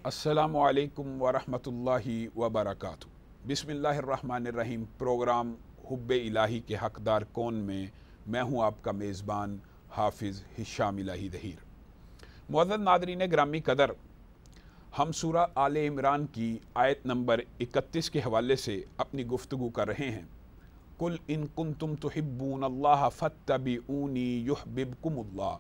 السلام علیکم ورحمۃ اللہ وبرکاتہ۔ بسم اللہ الرحمن الرحیم۔ پروگرام حب الہی کے حقدار کون میں ہوں آپ کا میزبان حافظ ہشام الہی ظہیر۔ معزز ناظرین گرامی قدر، ہم سورہ آل عمران کی آیت نمبر 31 کے حوالے سے اپنی گفتگو کر رہے ہیں۔ قل ان کنتم تحبون اللہ فاتبعونی یحببکم اللہ۔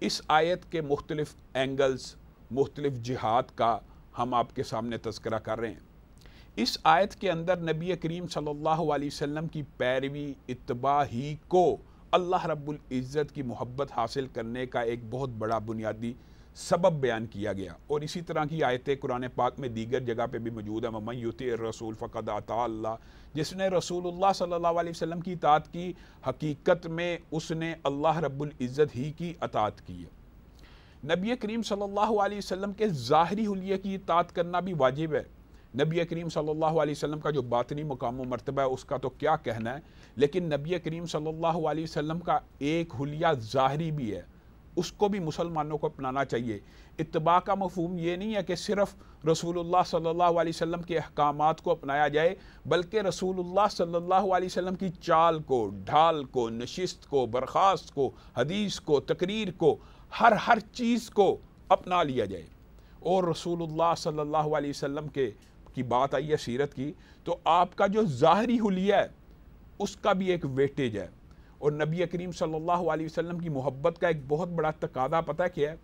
اس آیت کے مختلف اینگلز، مختلف جہات کا ہم آپ کے سامنے تذکرہ کر رہے ہیں۔ اس آیت کے اندر نبی کریم صلی اللہ علیہ وسلم کی پیروی، اتباع ہی کو اللہ رب العزت کی محبت حاصل کرنے کا ایک بہت بڑا بنیادی سبب بیان کیا گیا، اور اسی طرح کی آیتیں قرآن پاک میں دیگر جگہ پہ بھی موجود ہیں۔ وَمَن يُطِعِ الرَّسُولَ فَقَدْ أَطَاعَ اللَّهَ۔ جس نے رسول اللہ صلی اللہ علیہ وسلم کی اطاعت کی، حقیقت میں اس نے اللہ رب العزت ہی کی اطاعت کی ہے۔ نبی کریم صلی اللہ علیہ وسلم کے ظاہری حلیے کی اطاعت کرنا بھی واجب ہے۔ نبی کریم صلی اللہ علیہ وسلم کا جو باطنی مقام و مرتبہ ہے اس کا تو کیا کہنا ہے، لیکن نبی کریم صلی اللہ علیہ وسلم کا ایک حلیہ ظاہری بھی ہے، اس کو بھی مسلمانوں کو اپنانا چاہیے۔ اتباع کا مفہوم یہ نہیں ہے کہ صرف رسول اللہ صلی اللہ علیہ وسلم کے احکامات کو اپنایا جائے، بلکہ رسول اللہ صلی اللہ علیہ وسلم کی چال کو، ڈھال کو، نشست کو، برخاست کو، حدیث کو، تقریر کو، ہر چیز کو اپنا لیا جائے۔ اور رسول اللہ صلی اللہ علیہ وسلم کی بات آئی ہے سیرت کی، تو آپ کا جو ظاہری حلیہ ہے اس کا بھی ایک ویٹیج ہے۔ اور نبی کریم صلی اللہ علیہ وسلم کی محبت کا ایک بہت بڑا تقاضا پتہ کیا ہے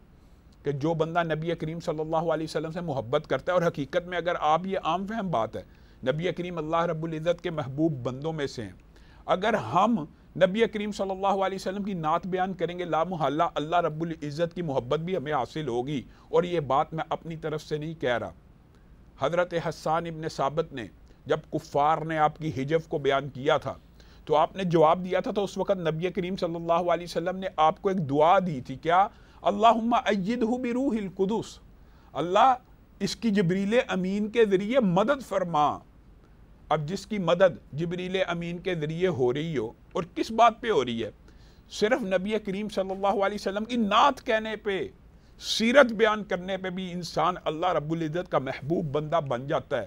کہ جو بندہ نبی کریم صلی اللہ علیہ وسلم سے محبت کرتا ہے، اور حقیقت میں اگر آپ، یہ عام فہم بات ہے، نبی کریم اللہ رب العزت کے محبوب بندوں میں سے ہیں، اگر ہم نبی کریم صلی اللہ علیہ وسلم کی نعت بیان کریں گے، لا محالہ اللہ رب العزت کی محبت بھی ہمیں حاصل ہوگی۔ اور یہ بات میں اپنی طرف سے نہیں کہہ رہا۔ حضرت حسان ابن ثابت نے جب کفار نے آپ کی ہجف کو بیان کیا تھا تو آپ نے جواب دیا تھا، تو اس وقت نبی کریم صلی اللہ علیہ وسلم نے آپ کو ایک دعا دی تھی، کیا؟ اللہم ایدہ بروح القدس، اللہ اس کی جبریل امین کے ذریعے مدد فرما۔ اب جس کی مدد جبریل امین کے ذریعے ہو رہی ہو، اور کس بات پہ ہو رہی ہے؟ صرف نبی کریم صلی اللہ علیہ وسلم کی نعت کہنے پہ، سیرت بیان کرنے پہ بھی انسان اللہ رب العزت کا محبوب بندہ بن جاتا ہے۔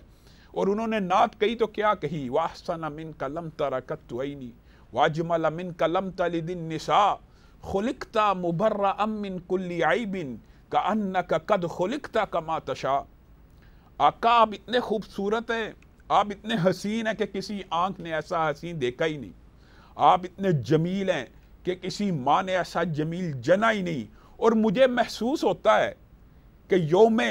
اور انہوں نے نعت کہی تو کیا کہی؟ وَأَحْسَنَ مِنْكَ لَمْ تَرَ قَطُّ عَيْنِي وَأَجْمَلَ مِنْكَ لَمْ تَلِدِ النِّسَاءُ خُلِقْتَ مُبَرَّأً مِنْ كُلِّ عَيْبٍ كَأَنَّكَ قَدْ خُلِقْتَ كَمَا تَشَاءُ۔ آقا آپ اتنے خوبصورت ہیں، آپ اتنے حسین ہیں کہ کسی آنکھ نے ایسا حسین دیکھا ہی نہیں۔ آپ اتنے جمیل ہیں کہ کسی ماں نے ایسا جمیل جنا ہی نہیں۔ اور مجھے محسوس ہوتا ہے کہ یوم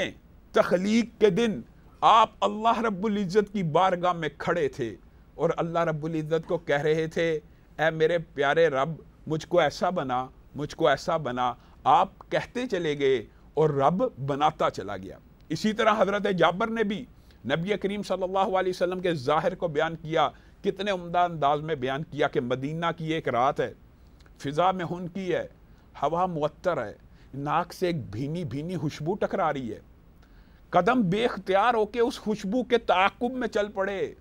تخلیق کے دن آپ اللہ رب العزت کی بارگاہ میں کھڑے تھے اور اللہ رب العزت کو کہہ رہے تھے، اے میرے پیارے رب، مجھ کو ایسا بنا، مجھ کو ایسا بنا۔ آپ کہتے چلے گئے اور رب بناتا چلا گیا۔ اسی طرح حضرت جابر نے بھی نبی کریم صلی اللہ علیہ وسلم کے ظاہر کو بیان کیا، کتنے عمدہ انداز میں بیان کیا کہ مدینہ کی ایک رات ہے، فضا میں ہنکی ہے، ہوا معطر ہے، ناک سے ایک بھینی بھینی خوشبو ٹکرا رہی ہے، قدم بے اختیار ہو کے اس خوشبو کے تعاقب میں چل پڑے۔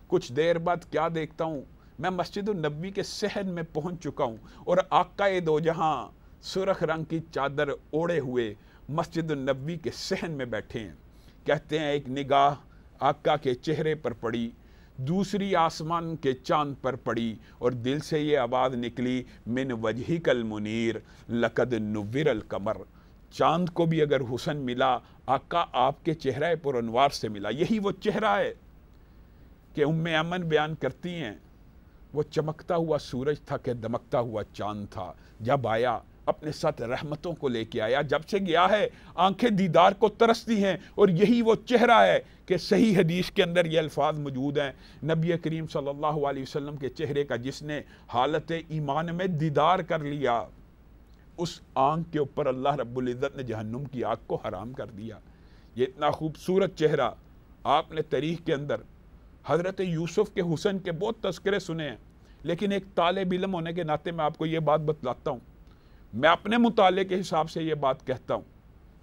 کچھ دیر بعد کیا دیکھتا ہوں، میں مسجد النبوی کے صحن میں پہنچ چکا ہوں، اور آقا دو جہاں سرخ رنگ کی چادر اوڑے ہوئے مسجد النبوی کے صحن میں بیٹھے ہیں۔ کہتے ہیں ایک نگاہ آقا کے چہرے پر پڑی، دوسری آسمان کے چاند پر پڑی، اور دل سے یہ آواز نکلی، من وجہک المنیر لقد نور القمر۔ چاند کو بھی اگر حسن ملا، آقا آپ کے چہرہ پر انوار سے ملا۔ یہی وہ چہرہ ہے کہ ام ایمن بیان کرتی ہیں، وہ چمکتا ہوا سورج تھا کہ دمکتا ہوا چاند تھا۔ جب آیا اپنے ساتھ رحمتوں کو لے کے آیا، جب سے گیا ہے آنکھیں دیدار کو ترستی ہیں، اور یہی وہ چہرہ ہے کہ صحیح حدیث کے اندر یہ الفاظ موجود ہیں، نبی کریم صلی اللہ علیہ وسلم کے چہرے کا جس نے حالت ایمان میں دیدار کر لیا، اس آنکھ کے اوپر اللہ رب العزت نے جہنم کی آگ کو حرام کر دیا۔ یہ اتنا خوبصورت چہرہ آپ نے تاریخ کے اندر حضرت یوسف کے حسن کے بہت تذکرے سنے ہیں، لیکن ایک طالب علم ہونے کے ناطے میں آپ کو یہ بات بتلاتا ہوں، میں اپنے مطالعے کے حساب سے یہ بات کہتا ہوں،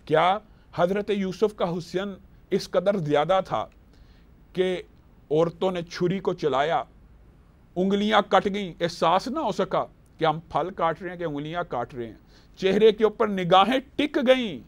کیا حضرت یوسف کا حسن اس قدر زیادہ تھا کہ عورتوں نے چھری کو چلایا، انگلیاں کٹ گئیں، احساس نہ ہو سکا کہ ہم پھل کاٹ رہے ہیں کہ انگلیاں کاٹ رہے ہیں، چہرے کے اوپر نگاہیں ٹک گئیں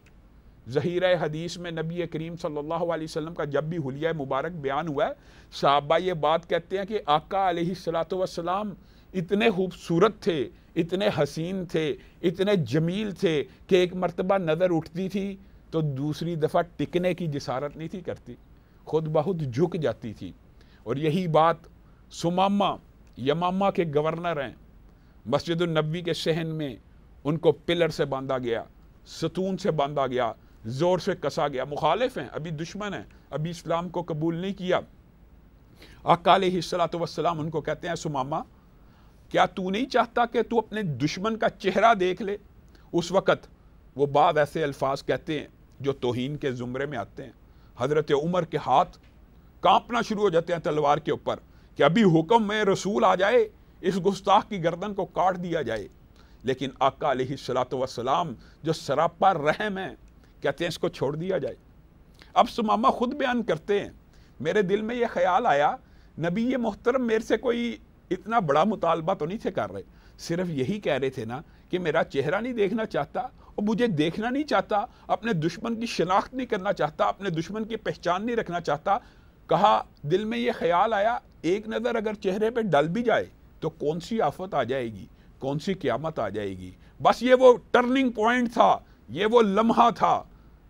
ذخیرہ حدیث میں نبی کریم صلی اللہ علیہ وسلم کا جب بھی حلیہ مبارک بیان ہوا ہے، صحابہ یہ بات کہتے ہیں کہ آقا علیہ الصلوۃ والسلام اتنے خوبصورت تھے، اتنے حسین تھے، اتنے جمیل تھے کہ ایک مرتبہ نظر اٹھتی تھی تو دوسری دفعہ ٹکنے کی جسارت نہیں تھی کرتی، خود بخود جھک جاتی تھی۔ اور یہی بات سمامہ یمامہ کے گورنر ہیں، مسجد النبوی کے صحن میں ان کو پلر سے باندھا گیا، ستون سے باندھا گیا، زور سے کسا گیا، مخالف ہیں، ابھی دشمن ہیں، ابھی اسلام کو قبول نہیں کیا۔ آقا علیہ الصلوۃ والسلام ان کو کہتے ہیں سمامہ کیا تو نہیں چاہتا کہ تو اپنے دشمن کا چہرہ دیکھ لے؟ اس وقت وہ بعض ایسے الفاظ کہتے ہیں جو توہین کے زمرے میں آتے ہیں۔ حضرت عمر کے ہاتھ کانپنا شروع ہو جاتے ہیں تلوار کے اوپر کہ ابھی حکم میں رسول آ جائے، اس گستاخ کی گردن کو کاٹ دیا جائے۔ لیکن آقا علیہ الصلوۃ والسلام جو سراپا رحم ہیں کہتے ہیں اس کو چھوڑ دیا جائے۔ اب سمامہ خود بیان کرتے ہیں میرے دل میں یہ خیال آیا نبی یہ محترم میرے سے کوئی اتنا بڑا مطالبہ تو نہیں تھے کر رہے، صرف یہی کہہ رہے تھے نا کہ میرا چہرہ نہیں دیکھنا چاہتا اور مجھے دیکھنا نہیں چاہتا، اپنے دشمن کی شناخت نہیں کرنا چاہتا، اپنے دشمن کی پہچان نہیں رکھنا چاہتا۔ کہا دل میں یہ خیال آیا ایک نظر اگر چہرے پہ ڈل بھی جائے تو کون سی آفت آ جائے گی، کون سی قیامت آ جائے گی۔ بس یہ وہ ٹرننگ پوائنٹ تھا، یہ وہ لمحہ تھا۔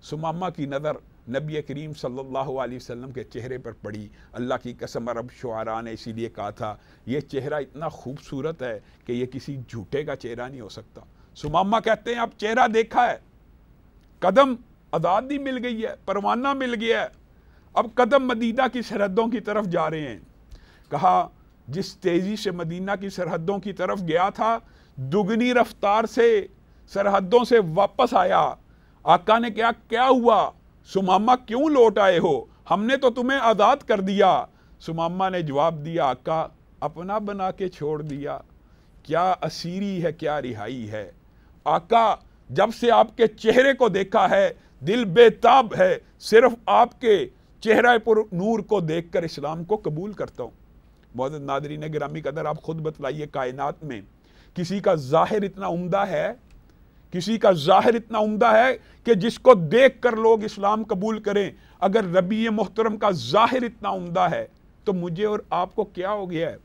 سمامہ کی نظر نبی کریم صلی اللہ علیہ وسلم کے چہرے پر پڑی۔ اللہ کی قسم عرب شعراء نے اسی لیے کہا تھا یہ چہرہ اتنا خوبصورت ہے کہ یہ کسی جھوٹے کا چہرہ نہیں ہو سکتا۔ سمامہ کہتے ہیں اب چہرہ دیکھا ہے، قدم آزادی مل گئی ہے، پروانہ مل گیا ہے، اب قدم مدینہ کی سرحدوں کی طرف جا رہے ہیں۔ کہا جس تیزی سے مدینہ کی سرحدوں کی طرف گیا تھا دگنی رفتار سے سرحدوں سے واپس آیا۔ آقا نے کیا ہوا؟ سمامہ کیوں لوٹ آئے ہو؟ ہم نے تو تمہیں آزاد کر دیا۔ سمامہ نے جواب دیا آقا اپنا بنا کے چھوڑ دیا، کیا اسیری ہے کیا رہائی ہے۔ آقا جب سے آپ کے چہرے کو دیکھا ہے دل بے تاب ہے، صرف آپ کے چہرہ پر نور کو دیکھ کر اسلام کو قبول کرتا ہوں۔ معزز ناظرین گرامی قدر آپ خود بتلائیے کائنات میں کسی کا ظاہر اتنا عمدہ ہے، کسی کا ظاہر اتنا عمدہ ہے کہ جس کو دیکھ کر لوگ اسلام قبول کریں؟ اگر نبی محترم کا ظاہر اتنا عمدہ ہے تو مجھے اور آپ کو کیا ہو گیا ہے؟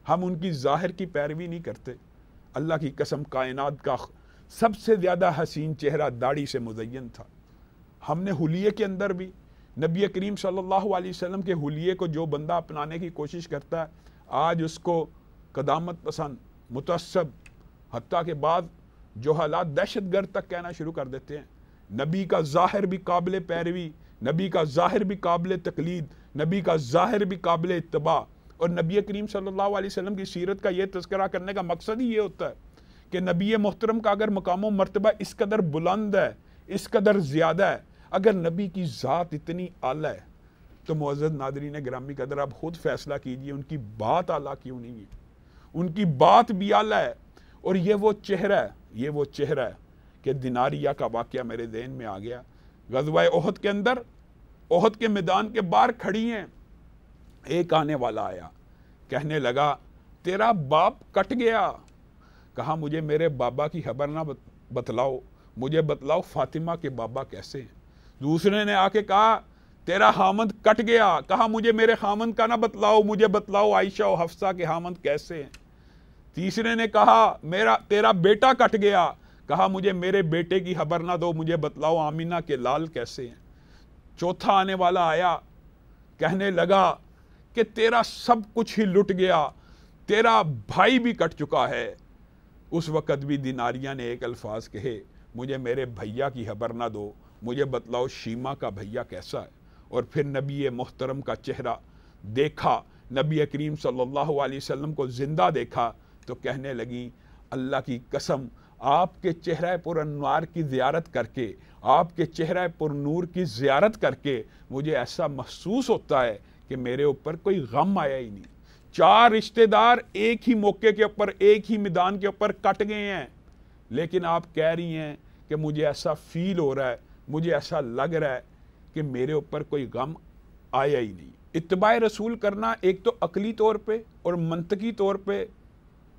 ہم ان کی ظاہر کی پیروی نہیں کرتے۔ اللہ کی قسم کائنات کا سب سے زیادہ حسین چہرہ داڑھی سے مزین تھا۔ ہم نے حلیے کے اندر بھی نبی کریم صلی اللہ علیہ وسلم کے حلیے کو جو بندہ اپنانے کی کوشش کرتا ہے آج اس کو قدامت پسند، متعصب، حتیٰ کہ بعض جو حالات دہشت گرد تک کہنا شروع کر دیتے ہیں۔ نبی کا ظاہر بھی قابل پیروی، نبی کا ظاہر بھی قابل تقلید، نبی کا ظاہر بھی قابل اتباع۔ اور نبی کریم صلی اللہ علیہ وسلم کی سیرت کا یہ تذکرہ کرنے کا مقصد ہی یہ ہوتا ہے کہ نبی محترم کا اگر مقام و مرتبہ اس قدر بلند ہے، اس قدر زیادہ ہے، اگر نبی کی ذات اتنی اعلیٰ ہے تو معزز ناظرین گرامی قدر آپ خود فیصلہ کیجئے ان کی بات اعلیٰ کیوں نہیں ہے؟ ان کی بات بھی اعلیٰ ہے۔ اور یہ وہ چہرہ ہے کہ دیناریہ کا واقعہ میرے ذہن میں آ گیا۔ غزوہ احد کے اندر، احد کے میدان کے باہر کھڑی ہیں، ایک آنے والا آیا، کہنے لگا تیرا باپ کٹ گیا۔ کہا مجھے میرے بابا کی خبر نہ بتلاؤ، مجھے بتلاؤ فاطمہ کے بابا کیسے ہیں۔ دوسرے نے آ کے کہا تیرا خامند کٹ گیا۔ کہا مجھے میرے خامند کا نہ بتلاؤ، مجھے بتلاؤ عائشہ و حفصہ کے خامند کیسے ہیں۔ تیسرے نے کہا تیرا بیٹا کٹ گیا۔ کہا مجھے میرے بیٹے کی خبر نہ دو، مجھے بتلاؤ آمینہ کے لال کیسے ہیں۔ چوتھا آنے والا آیا، کہنے لگا کہ تیرا سب کچھ ہی لٹ گیا، تیرا بھائی بھی کٹ چکا ہے۔ اس وقت بھی دیناریہ نے ایک الفاظ کہے مجھے میرے بھیا کی خبر نہ دو، مجھے بتلاؤ شیما کا بھیا کیسا ہے۔ اور پھر نبی محترم کا چہرہ دیکھا، نبی کریم صلی اللہ علیہ وسلم کو زندہ دیکھا تو کہنے لگی اللہ کی قسم آپ کے چہرہ پر انوار کی زیارت کر کے، آپ کے چہرہ پر نور کی زیارت کر کے مجھے ایسا محسوس ہوتا ہے کہ میرے اوپر کوئی غم آیا ہی نہیں۔ 4 رشتہ دار ایک ہی موقع کے اوپر، ایک ہی میدان کے اوپر کٹ گئے ہیں، لیکن آپ کہہ رہی ہیں کہ مجھے ایسا فیل ہو رہا ہے، مجھے ایسا لگ رہا ہے کہ میرے اوپر کوئی غم آیا ہی نہیں۔ اتباع رسول کرنا ایک تو عقلی طور پہ اور منطقی طور پہ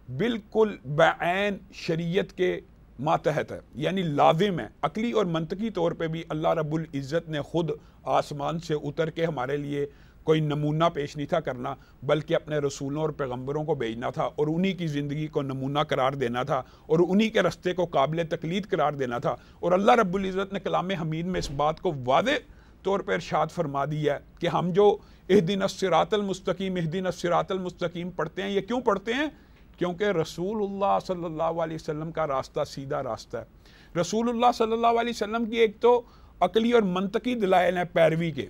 بالکل بعین شریعت کے ماتحت ہے، یعنی لازم ہے۔ عقلی اور منطقی طور پہ بھی اللہ رب العزت نے خود آسمان سے اتر کے ہمارے لیے کوئی نمونہ پیش نہیں تھا کرنا، بلکہ اپنے رسولوں اور پیغمبروں کو بھیجنا تھا اور انہی کی زندگی کو نمونہ قرار دینا تھا اور انہی کے رستے کو قابل تقلید قرار دینا تھا۔ اور اللہ رب العزت نے کلام حمید میں اس بات کو واضح طور پر ارشاد فرما دیا ہے کہ ہم جو اہدنا الصراط المستقیم اہدنا الصراط المستقیم پڑھتے ہیں، یہ کیوں پڑھتے ہیں؟ کیونکہ رسول اللہ صلی اللہ علیہ وسلم کا راستہ سیدھا راستہ ہے۔ رسول اللہ صلی اللہ علیہ وسلم کی ایک تو عقلی اور منطقی دلائل ہیں پیروی کے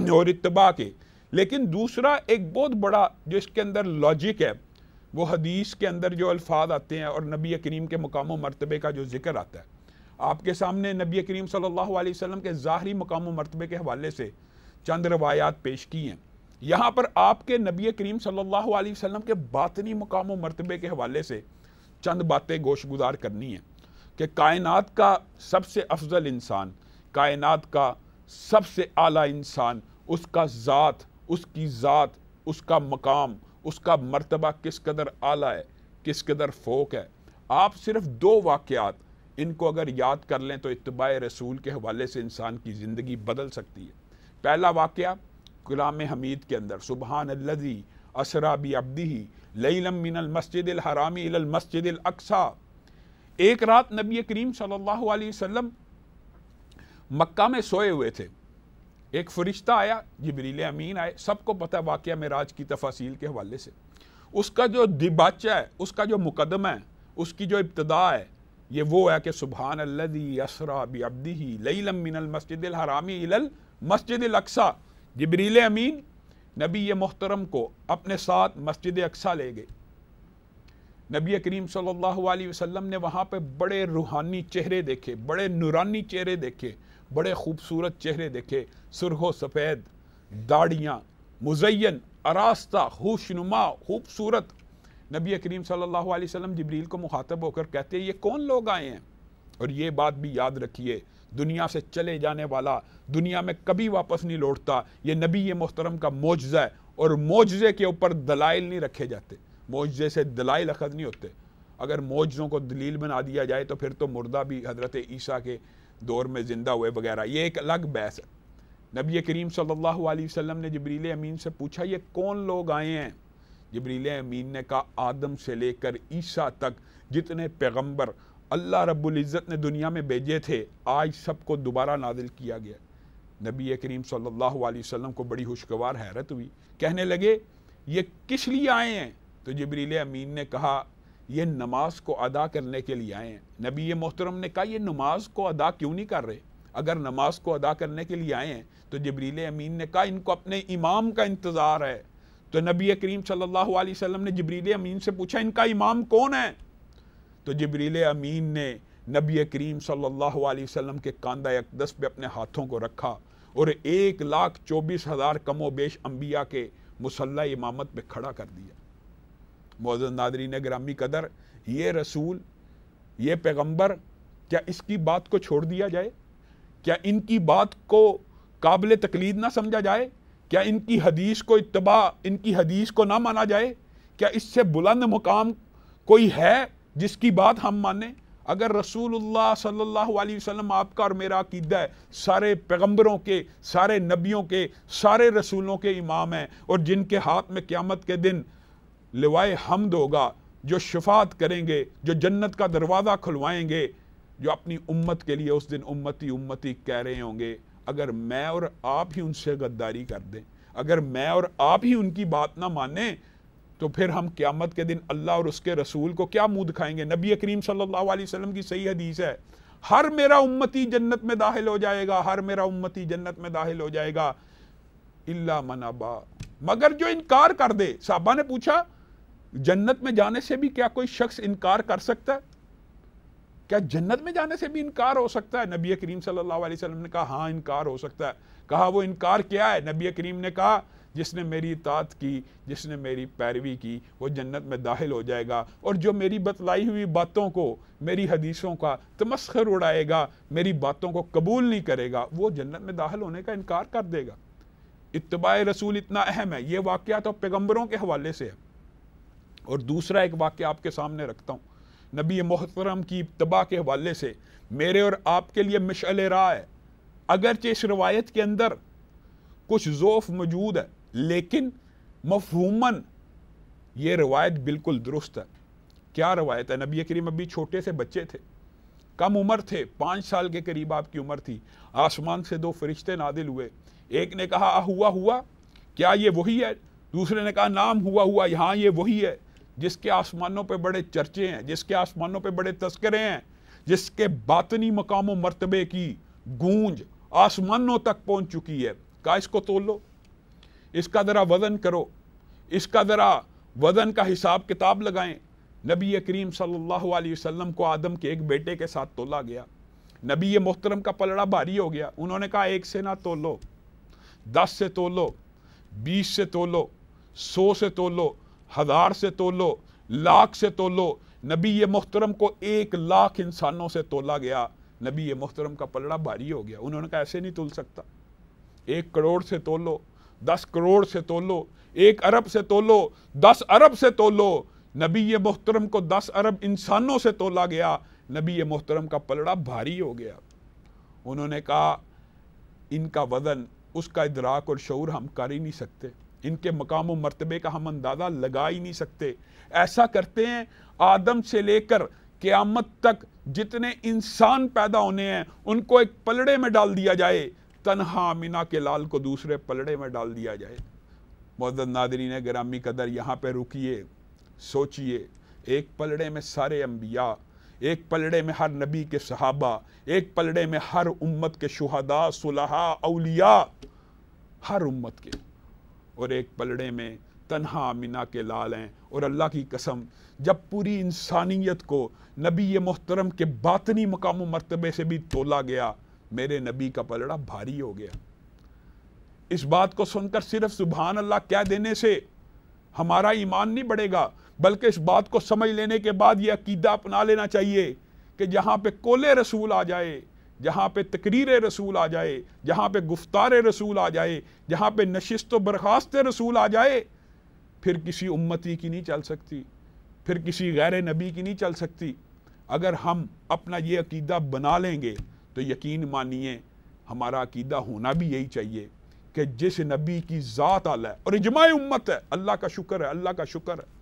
اور اتباع کے، لیکن دوسرا ایک بہت بڑا جو اس کے اندر لاجک ہے، وہ حدیث کے اندر جو الفاظ آتے ہیں اور نبی کریم کے مقام و مرتبے کا جو ذکر آتا ہے۔ آپ کے سامنے نبی کریم صلی اللہ علیہ وسلم کے ظاہری مقام و مرتبے کے حوالے سے چند روایات پیش کی ہیں۔ یہاں پر آپ کے نبی کریم صلی اللہ علیہ وسلم کے باطنی مقام و مرتبے کے حوالے سے چند باتیں گوش گزار کرنی ہیں کہ کائنات کا سب سے افضل انسان، کائنات کا سب سے اعلیٰ انسان، اس کا ذات، اس کی ذات، اس کا مقام، اس کا مرتبہ کس قدر اعلیٰ ہے، کس قدر فوق ہے۔ آپ صرف دو واقعات ان کو اگر یاد کر لیں تو اتباع رسول کے حوالے سے انسان کی زندگی بدل سکتی ہے۔ پہلا واقعہ کلام حمید کے اندر، سبحان الذی اسری بعبدہ لیلا من المسجد الحرام الی المسجد الاقصی۔ ایک رات نبی کریم صلی اللہ علیہ وسلم مکہ میں سوئے ہوئے تھے، ایک فرشتہ آیا، جبریل امین آئے۔ سب کو پتہ واقعہ معراج کی تفاصیل کے حوالے سے، اس کا جو دباچہ ہے، اس کا جو مقدمہ ہے، اس کی جو ابتدا ہے، یہ وہ ہے کہ سبحان الذی اسری بعبدہ لیلا من المسجد الحرام الی المسجد الاقصی۔ جبریل امین نبی محترم کو اپنے ساتھ مسجد اقصی لے گئے۔ نبی کریم صلی اللہ علیہ وسلم نے وہاں پہ بڑے روحانی چہرے دیکھے، بڑے نورانی چہرے دیکھے، بڑے خوبصورت چہرے دیکھے، سرخ و سفید داڑیاں، مزین، آراستہ، خوشنما، خوبصورت۔ نبی کریم صلی اللہ علیہ وسلم جبریل کو مخاطب ہو کر کہتے ہیں یہ کون لوگ آئے ہیں؟ اور یہ بات بھی یاد رکھیے، دنیا سے چلے جانے والا دنیا میں کبھی واپس نہیں لوٹتا، یہ نبی محترم کا معجزہ ہے، اور معجزے کے اوپر دلائل نہیں رکھے جاتے، معجزے سے دلائل اخذ نہیں ہوتے۔ اگر معجزوں کو دلیل بنا دیا جائے تو پھر تو مردہ بھی حضرت عیسیٰ کے دور میں زندہ ہوئے وغیرہ، یہ ایک الگ بحث ہے۔ نبی کریم صلی اللہ علیہ وسلم نے جبریل امین سے پوچھا یہ کون لوگ آئے ہیں؟ جبریل امین نے کہا آدم سے لے کر عیسیٰ تک جتنے پیغمبر اللہ رب العزت نے دنیا میں بھیجے تھے، آج سب کو دوبارہ نازل کیا گیا۔ نبی کریم صلی اللہ علیہ وسلم کو بڑی خوشگوار حیرت ہوئی، کہنے لگے یہ کس لیے آئے ہیں؟ تو جبریل امین نے کہا یہ نماز کو ادا کرنے کے لیے آئے ہیں۔ نبی محترم نے کہا یہ نماز کو ادا کیوں نہیں کر رہے؟ اگر نماز کو ادا کرنے کے لیے آئے ہیں تو جبریل امین نے کہا ان کو اپنے امام کا انتظار ہے۔ تو نبی کریم صلی اللہ علیہ وسلم نے جبریل امین سے پوچھا ان کا امام کون ہے؟ تو جبریل امین نے نبی کریم صلی اللہ علیہ وسلم کے کاندھہ اقدس پہ اپنے ہاتھوں کو رکھا اور 1,24,000 کم و بیش انبیاء کے مصلی امامت پہ کھڑا کر دیا۔ معزز ناظرین گرامی قدر، یہ رسول، یہ پیغمبر، کیا اس کی بات کو چھوڑ دیا جائے؟ کیا ان کی بات کو قابل تقلید نہ سمجھا جائے؟ کیا ان کی حدیث کو اتباع، ان کی حدیث کو نہ مانا جائے؟ کیا اس سے بلند مقام کوئی ہے جس کی بات ہم مانیں؟ اگر رسول اللہ صلی اللہ علیہ وسلم آپ کا اور میرا عقیدہ ہے سارے پیغمبروں کے، سارے نبیوں کے، سارے رسولوں کے امام ہیں، اور جن کے ہاتھ میں قیامت کے دن لوائے حمد ہوگا، جو شفاعت کریں گے، جو جنت کا دروازہ کھلوائیں گے، جو اپنی امت کے لیے اس دن امتی امتی کہہ رہے ہوں گے، اگر میں اور آپ ہی ان سے غداری کر دیں، اگر میں اور آپ ہی ان کی بات نہ مانیں، تو پھر ہم قیامت کے دن اللہ اور اس کے رسول کو کیا منہ دکھائیں گے؟ نبی کریم صلی اللہ علیہ وسلم کی صحیح حدیث ہے، ہر میرا امتی جنت میں داخل ہو جائے گا، ہر میرا امتی جنت میں داخل ہو جائے گا، الا من ابا، مگر جو انکار کر دے۔ صحابہ نے پوچھا جنت میں جانے سے بھی کیا کوئی شخص انکار کر سکتا ہے؟ کیا جنت میں جانے سے بھی انکار ہو سکتا ہے؟ نبی کریم صلی اللہ علیہ وسلم نے کہا ہاں انکار ہو سکتا ہے۔ کہا وہ انکار کیا ہے؟ نبی کریم نے کہا جس نے میری اطاعت کی، جس نے میری پیروی کی، وہ جنت میں داخل ہو جائے گا، اور جو میری بتلائی ہوئی باتوں کو، میری حدیثوں کا تمسخر اڑائے گا، میری باتوں کو قبول نہیں کرے گا، وہ جنت میں داخل ہونے کا انکار کر دے گا۔ اتباع رسول اتنا اہم ہے۔ یہ واقعہ تو پیغمبروں کے حوالے سے ہے۔ اور دوسرا ایک واقعہ آپ کے سامنے رکھتا ہوں نبی محترم کی اتباع کے حوالے سے میرے اور آپ کے لیے مشعل راہ ہے۔ اگرچہ اس روایت کے اندر کچھ ضعف موجود ہے، لیکن مفہوماً یہ روایت بالکل درست ہے۔ کیا روایت ہے؟ نبی کریم ابھی چھوٹے سے بچے تھے، کم عمر تھے، 5 سال کے قریب آپ کی عمر تھی۔ آسمان سے 2 فرشتے نازل ہوئے، ایک نے کہا ہوا کیا یہ وہی ہے؟ دوسرے نے کہا نام ہوا یہاں یہ وہی ہے جس کے آسمانوں پہ بڑے چرچے ہیں، جس کے آسمانوں پہ بڑے تذکرے ہیں، جس کے باطنی مقام و مرتبے کی گونج آسمانوں تک پہنچ چکی ہے۔ کہا اس کو تول لو، اس کا ذرا وزن کرو، اس کا ذرا وزن کا حساب کتاب لگائیں۔ نبی کریم صلی اللہ علیہ وسلم کو آدم کے ایک بیٹے کے ساتھ تولا گیا۔ نبی محترم کا پلڑا بھاری ہو گیا، انہوں نے کہا 1 سے نہ تولو، 10 سے تولو، 20 سے تولو، 100 سے تولو، 1000 سے تولو، 1,00,000 سے تولو۔ نبی محترم کو 1,00,000 انسانوں سے تولا گیا۔ نبی محترم کا پلڑا بھاری ہو گیا، انہوں نے کہا ایسے نہیں تول سکتا، 1 کروڑ سے تولو، 10 کروڑ سے تولو، 1 ارب سے تولو، 10 ارب سے تولو۔ نبی محترم کو 10 ارب انسانوں سے تولا گیا، نبی محترم کا پلڑا بھاری ہو گیا۔ انہوں نے کہا ان کا وزن، اس کا ادراک اور شعور ہم کر ہی نہیں سکتے، ان کے مقام و مرتبے کا ہم اندازہ لگا ہی نہیں سکتے۔ ایسا کرتے ہیں آدم سے لے کر قیامت تک جتنے انسان پیدا ہونے ہیں ان کو ایک پلڑے میں ڈال دیا جائے، تنہا آمینہ کے لال کو دوسرے پلڑے میں ڈال دیا جائے۔ معزز ناظرین گرامی قدر، یہاں پہ رکیے، سوچئے، ایک پلڑے میں سارے انبیاء، ایک پلڑے میں ہر نبی کے صحابہ، ایک پلڑے میں ہر امت کے شہداء، صلحاء، اولیاء، ہر امت کے، اور ایک پلڑے میں تنہا آمینہ کے لال ہیں۔ اور اللہ کی قسم، جب پوری انسانیت کو نبی محترم کے باطنی مقام و مرتبے سے بھی تولا گیا، میرے نبی کا پلڑا بھاری ہو گیا۔ اس بات کو سن کر صرف سبحان اللہ کہہ دینے سے ہمارا ایمان نہیں بڑھے گا، بلکہ اس بات کو سمجھ لینے کے بعد یہ عقیدہ اپنا لینا چاہیے کہ جہاں پہ قول رسول آ جائے، جہاں پہ تقریر رسول آ جائے، جہاں پہ گفتار رسول آ جائے، جہاں پہ نشست و برخاست رسول آ جائے، پھر کسی امتی کی نہیں چل سکتی، پھر کسی غیر نبی کی نہیں چل سکتی۔ اگر ہم اپنا یہ عقیدہ بنا لیں گے تو یقین مانیے ہمارا عقیدہ ہونا بھی یہی چاہیے کہ جس نبی کی ذات اعلیٰ ہے اور اجماع امت ہے، اللہ کا شکر ہے، اللہ کا شکر ہے،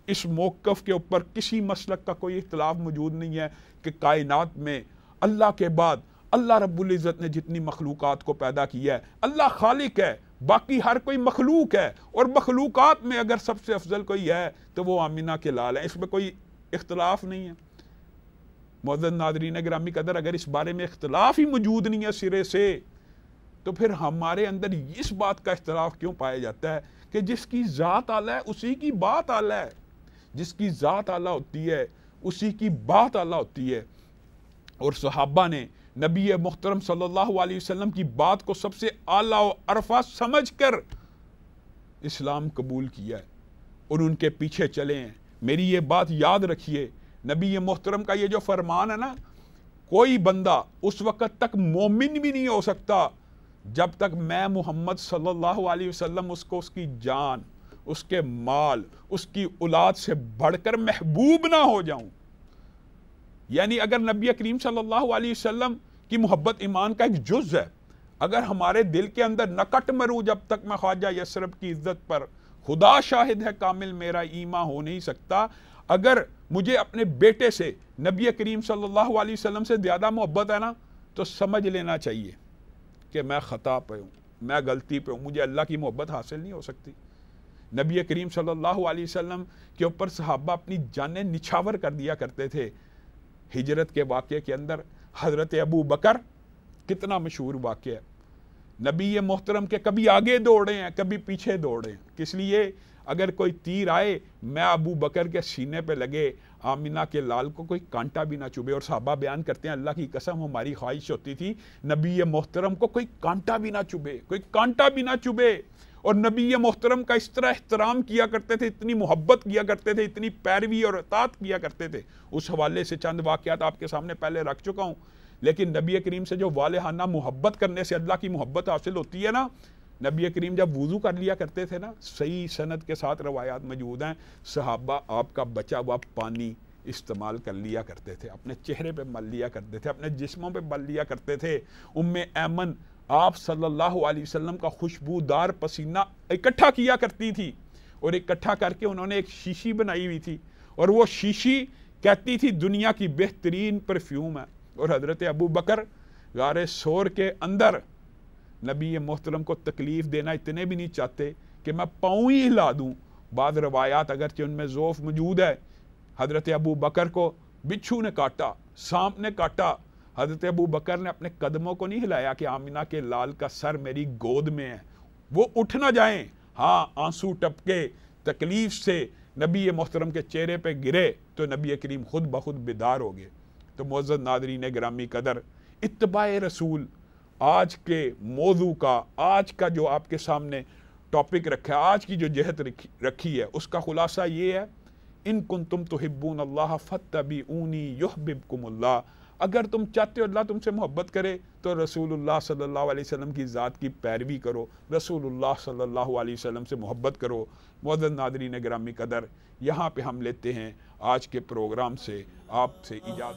اس موقف کے اوپر کسی مسلک کا کوئی اختلاف موجود نہیں ہے کہ کائنات میں اللہ کے بعد اللہ رب العزت نے جتنی مخلوقات کو پیدا کیا ہے، اللہ خالق ہے، باقی ہر کوئی مخلوق ہے، اور مخلوقات میں اگر سب سے افضل کوئی ہے تو وہ آمینہ کے لال ہے، اس میں کوئی اختلاف نہیں ہے۔ معزز ناظرین گرامی قدر، اگر اس بارے میں اختلاف ہی موجود نہیں ہے سرے سے، تو پھر ہمارے اندر اس بات کا اختلاف کیوں پایا جاتا ہے کہ جس کی ذات اعلیٰ ہے اسی کی بات اعلیٰ ہے، جس کی ذات اعلیٰ ہوتی ہے اسی کی بات اعلیٰ ہوتی ہے۔ اور صحابہ نے نبی محترم صلی اللہ علیہ وسلم کی بات کو سب سے اعلیٰ و عرفہ سمجھ کر اسلام قبول کیا ہے اور ان کے پیچھے چلے ہیں۔ میری یہ بات یاد رکھیے، نبی محترم کا یہ جو فرمان ہے نا، کوئی بندہ اس وقت تک مومن بھی نہیں ہو سکتا جب تک میں محمد صلی اللہ علیہ وسلم اس کو اس کی جان، اس کے مال، اس کی اولاد سے بڑھ کر محبوب نہ ہو جاؤں۔ یعنی اگر نبی کریم صلی اللہ علیہ وسلم کی محبت ایمان کا ایک جز ہے، اگر ہمارے دل کے اندر نہ کٹ مروں جب تک میں خواجہ یثرب کی عزت پر، خدا شاہد ہے کامل میرا ایمان ہو نہیں سکتا۔ اگر مجھے اپنے بیٹے سے نبی کریم صلی اللہ علیہ وسلم سے زیادہ محبت ہے نا، تو سمجھ لینا چاہیے کہ میں خطا پہ ہوں، میں غلطی پہ ہوں، مجھے اللہ کی محبت حاصل نہیں ہو سکتی۔ نبی کریم صلی اللہ علیہ وسلم کے اوپر صحابہ اپنی جانیں نچھاور کر دیا کرتے تھے۔ ہجرت کے واقعے کے اندر حضرت ابو بکر کتنا مشہور واقعہ ہے، نبی محترم کے کبھی آگے دوڑے ہیں کبھی پیچھے دوڑے ہیں، کس لیے؟ اگر کوئی تیر آئے میں ابو بکر کے سینے پہ لگے، آمینہ کے لال کو کوئی کانٹا بھی نہ چبھے۔ اور صحابہ بیان کرتے ہیں اللہ کی قسم ہماری خواہش ہوتی تھی نبی محترم کو کوئی کانٹا بھی نہ چبھے، کوئی کانٹا بھی نہ چبھے۔ اور نبی محترم کا اس طرح احترام کیا کرتے تھے، اتنی محبت کیا کرتے تھے، اتنی پیروی اور اطاعت کیا کرتے تھے۔ اس حوالے سے چند واقعات آپ کے سامنے پہلے رکھ چکا ہوں، لیکن نبی کریم سے جو والہانہ محبت کرنے سے اللہ کی محبت حاصل ہوتی ہے نا، نبی کریم جب وضو کر لیا کرتے تھے نا، صحیح سند کے ساتھ روایات موجود ہیں، صحابہ آپ کا بچا ہوا پانی استعمال کر لیا کرتے تھے، اپنے چہرے پہ مل لیا کرتے تھے، اپنے جسموں پہ مل لیا کرتے تھے۔ ایمن آپ صلی اللہ علیہ وسلم کا خوشبودار پسینہ اکٹھا کیا کرتی تھی، اور اکٹھا کر کے انہوں نے ایک شیشی بنائی ہوئی تھی، اور وہ شیشی کہتی تھی دنیا کی بہترین پرفیوم ہے۔ اور حضرت ابو بکر غار سور کے اندر نبی محترم کو تکلیف دینا اتنے بھی نہیں چاہتے کہ میں پاؤں ہی ہلا دوں۔ بعض روایات اگرچہ ان میں ضعف موجود ہے، حضرت ابو بکر کو بچھو نے کاٹا، سانپ نے کاٹا، حضرت ابو بکر نے اپنے قدموں کو نہیں ہلایا کہ آمینہ کے لال کا سر میری گود میں ہے، وہ اٹھ نہ جائیں۔ ہاں، آنسو ٹپکے، تکلیف سے نبی محترم کے چہرے پہ گرے تو نبی کریم خود بخود بیدار ہو گئے۔ تو معزز ناظرین گرامی قدر، اتباع رسول آج کے موضوع کا، آج کا جو آپ کے سامنے ٹاپک رکھا ہے، آج کی جو جہت رکھی ہے، اس کا خلاصہ یہ ہے، ان کنتم تحبون اللہ فاتبعونی یحببکم اللہ۔ اگر تم چاہتے ہو اللہ تم سے محبت کرے تو رسول اللہ صلی اللہ علیہ وسلم کی ذات کی پیروی کرو، رسول اللہ صلی اللہ علیہ وسلم سے محبت کرو۔ معزز ناظرین گرامی قدر، یہاں پہ ہم لیتے ہیں آج کے پروگرام سے آپ سے اجازت۔